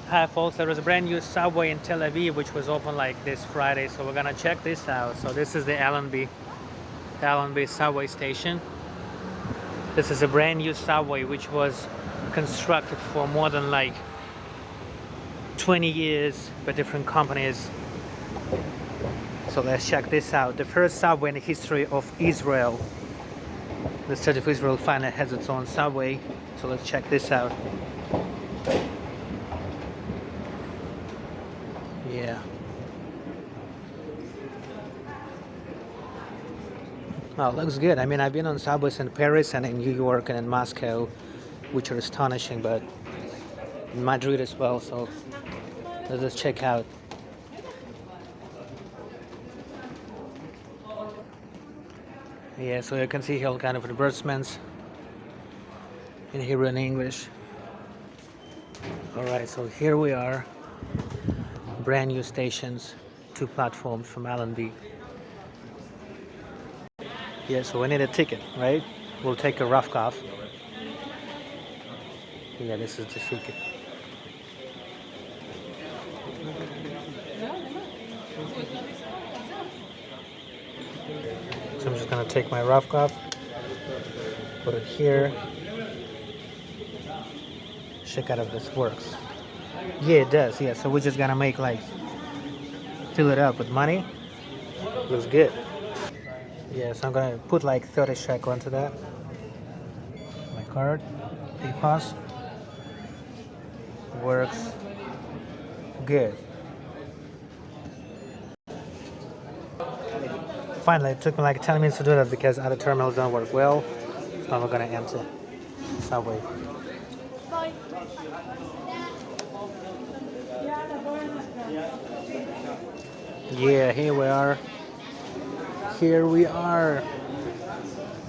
Hi folks, there was a brand new subway in Tel Aviv which was open like this Friday, so we're gonna check this out. So this is the Allenby subway station. This is a brand new subway which was constructed for more than like 20 years by different companies. So let's check this out. The first subway in the history of Israel. The state of Israel finally has its own subway. So let's check this out. Yeah. Oh, looks good. I mean, I've been on subways in Paris and in New York and in Moscow, which are astonishing, but in Madrid as well. So let's just check out. Yeah, so you can see here all kind of advertisements in Hebrew and English. Alright, so here we are. Brand new stations, 2 platforms from Allenby. Yeah, so we need a ticket, right? We'll take a rough cough. Yeah, this is the ticket. So I'm just gonna take my rough cough, put it here. Check out if this works. Yeah, it does. Yeah, so we're just gonna make like fill it up with money. Looks good. Yeah, so I'm gonna put like 30 shekel into that. My card, PayPass, works good. Finally, it took me like 10 minutes to do that because other terminals don't work well. So now we're gonna enter subway. Yeah, here we are. Here we are.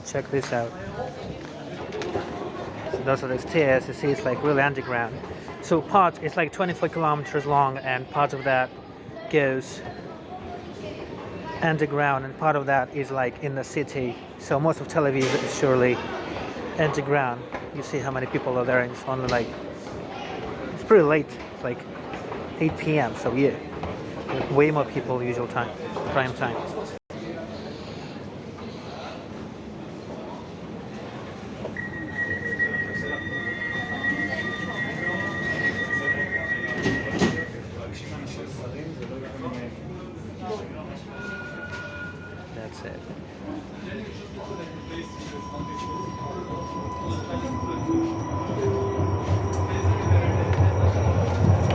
Check this out. So those are the stairs. You see, it's like really underground. So part is like 24 kilometers long, and part of that goes underground, and part of that is like in the city. So most of Tel Aviv is surely underground. You see how many people are there, and it's only like it's pretty late. It's like 8 p.m. So yeah, way more people usual time, prime time. That's it.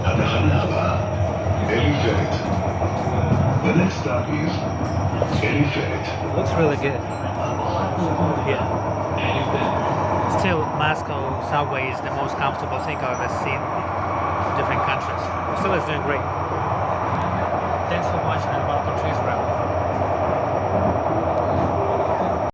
התחנה הבאה, אליפלט. The next stop is אליפלט. Looks really good. Yeah. Still, Moscow subway is the most comfortable thing I've ever seen in different countries. Still, it's doing great. Thanks for watching and welcome to Israel.